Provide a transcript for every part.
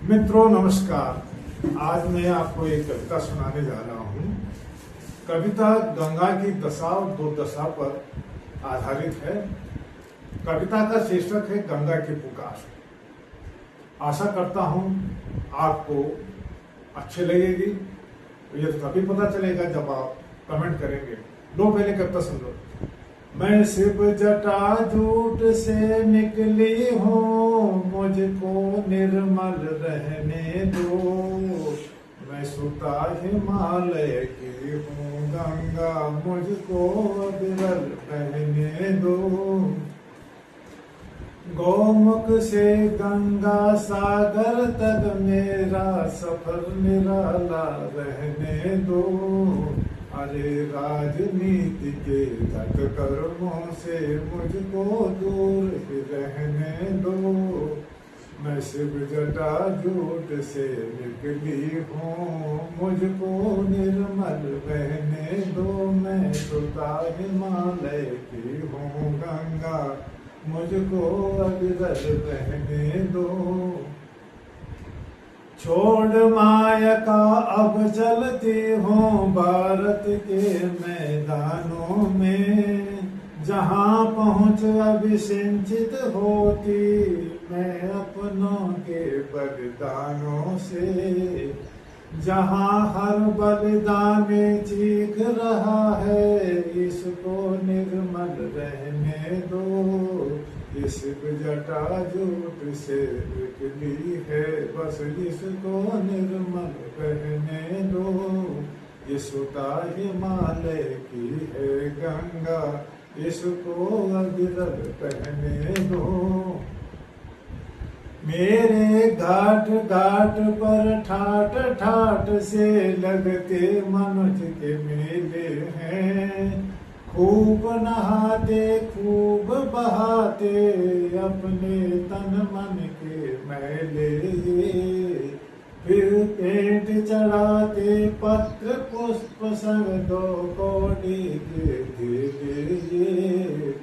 मित्रों नमस्कार। आज मैं आपको एक कविता सुनाने जा रहा हूँ। कविता गंगा की दशा और दो दशा पर आधारित है। कविता का शीर्षक है गंगा की पुकार। आशा करता हूँ आपको अच्छी लगेगी। ये तभी पता चलेगा जब आप कमेंट करेंगे। लो पहले कविता सुन लो। मैं शिव जटा जूट से निकली हूँ, मुझको निर्मल रहने दो। मैं सुता हिमालय की हूँ गंगा, मुझको विरल बहने दो। गौमुख से गंगा सागर तक मेरा सफर निराला रहने दो। अरे राजनीति के तट कर्मों से मुझको दूर ही रहने दो। मैं शिव जटा जूट से निकली हूँ, मुझको निर्मल बहने दो। मैं सुता हिमालय की हूँ गंगा, मुझको अविरल बहने दो। छोड़ माया का अब चलती हूँ भारत के मैदानों में। जहाँ पहुँच अभिसिंचित होती मैं अपनों के बलिदानों से। जहाँ हर बलिदान चीख रहा है, इसको निर्मल रहने दो। इस जटा जूट से निकली है, बस इसको निर्मल रहने दो। ये सुता हिमालय की है गंगा, इसको अविरल बहने दो। मेरे घाट घाट पर ठाट ठाट से लगते मनुज के मेले हैं। खूब नहाते खूब बहाते अपने तन मन के मैले ये। फिर पेट चढ़ाते पत्र पुष्प संग दो कोड़ी के दे।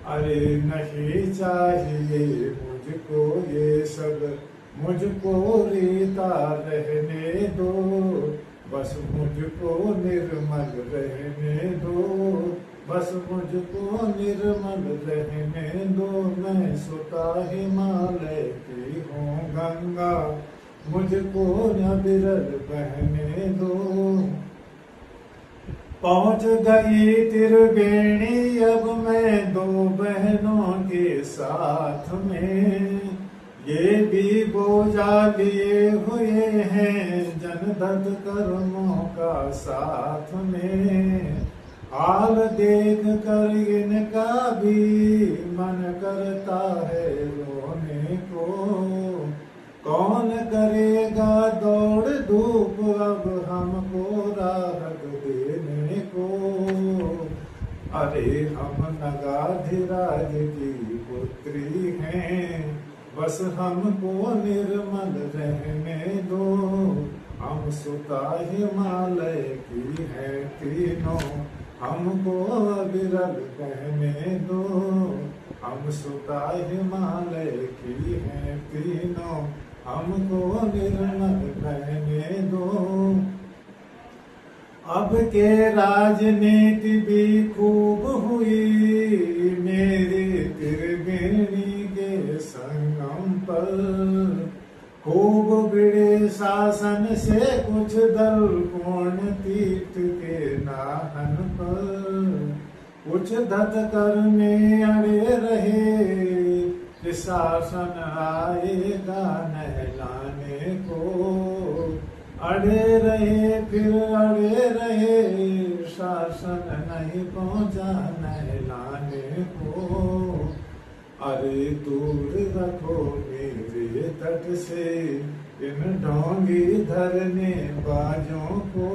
अरे नहीं चाहिए मुझको ये सब, मुझको रीता रहने दो। बस मुझको निर्मल रहने दो, बस मुझको निर्मल रहने दो। मैं सुता हिमालय की हूँ गंगा, मुझको अविरल बहने दो। पहुँच गई त्रिवेणी अब मैं दो बहनों के साथ में। ये भी बोझा लिए हुए हैं जनदत्त कर्मों का साथ में। हाल देख कर इनका भी मन करता है रोने को। कौन करेगा दौड़ धूप अब हमको राहत देने को। अरे हम नगाधिराज की पुत्री हैं, बस हमको निर्मल रहने दो। हम सुता हिमालय की है तीनों, हमको अविरल बहने दो। हम सुता हिमालय की है तीनों, हमको निर्मल बहने दो। अब के राजनीति भी खूब हुई मेरी त्रिवेणी के संगम पर। खूब बिड़े शासन से कुछ दल पूर्ण तीर्थ के नाहन पर। कुछ दत्त करने अड़े रहे, शासन आएगा नहलाने को। अड़े रहे फिर अड़े रहे, शासन नहीं पहुँचा नहलाने को। अरे दूर रखो मेरे तट से इन ढोंगी धरने बाजों को।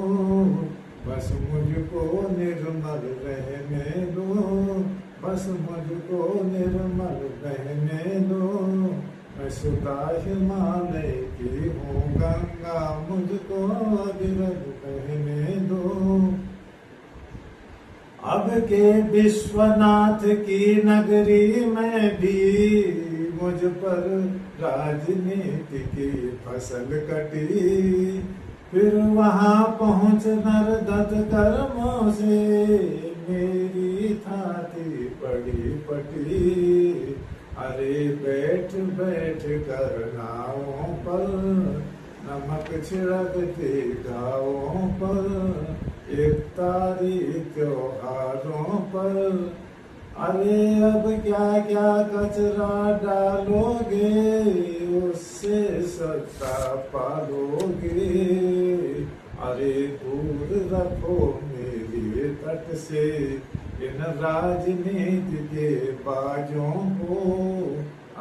बस मुझको निर्मल रहने दो, बस मुझको निर्मल रहने दो। मैं सुता हिमालय की हूँ गंगा, मुझको अविरल बहने दो। अब के विश्वनाथ की नगरी में भी मुझ पर राजनीति की फसल कटी। फिर वहां पहुंच नरदत्त कर्मों से मेरी थाती बड़ी पटी। अरे बैठ बैठ कर नावों पर नमक छिड़कते गाँवों पर इफ्तारी त्योहारों पर। अरे अब क्या क्या कचरा डालोगे उससे सत्ता पालोगे। अरे दूर रखो मेरे तट से इन राजनीति के बाजों को।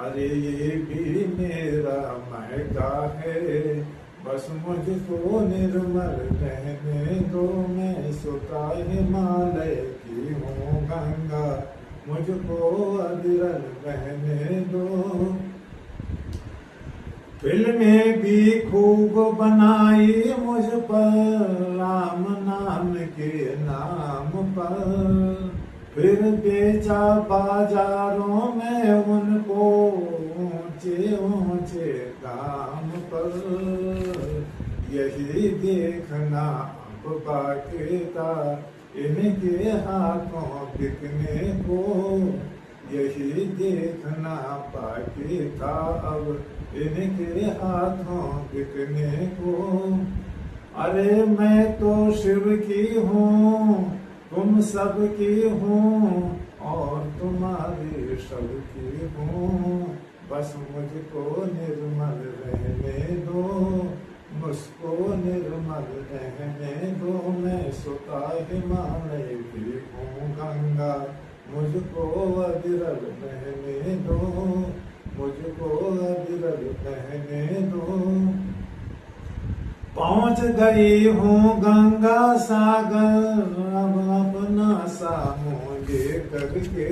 अरे ये भी मेरा महका है बस मुझको निर्मल रहने दो। मैं सुता हिमालय की हूँ गंगा मुझको अविरल रहने दो। फिल्में भी खूब बनाई मुझ पर राम नाम के नाम पर। फिर बेचा बाजारों में उनको ऊंचे ऊंचे दाम पर। यही देखना अब बाकी था इनके हाथों बिकने को। यही देखना बाकी था अब इनके हाथों बिकने को। अरे मैं तो शिव की हूँ तुम सब की हूँ और तुम्हारी सब की हूँ। बस मुझको निर्मल रहने दो मुझको निर्मल रहने दो। मैं सुता हिमालय की हूँ गंगा मुझको अविरल रहने दो मुझको अविरल रहने दो। पहुंच गई हूँ गंगा सागर अब अपना सामोले करके।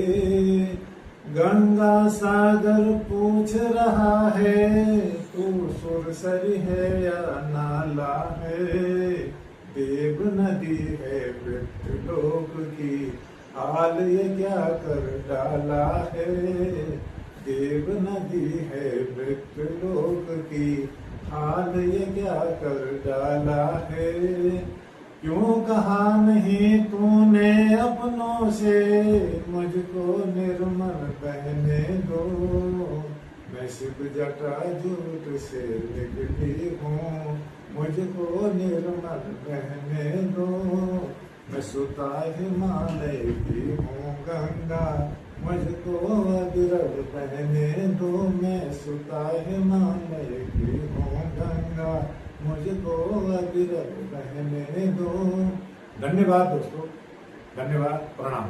गंगा सागर पूछ रहा है तू सुरसरी है या नाला है। देव नदी है मृत्युलोक की हाल ये क्या कर डाला है। देव नदी है मृत्युलोक की हाल ये क्या कर डाला है। क्यों कहा नहीं तूने अपनों से मुझको निर्मल रहने दो। मैं शिव जटा जूट से निकली हूँ मुझको निर्मल रहने दो। मैं सुता हिमालय की हूँ गंगा मुझको अविरल रहने दो। मैं सुता हिमालय की हूँ गंगा मुझको अविरल रहने दो। धन्यवाद दोस्तों, धन्यवाद, प्रणाम।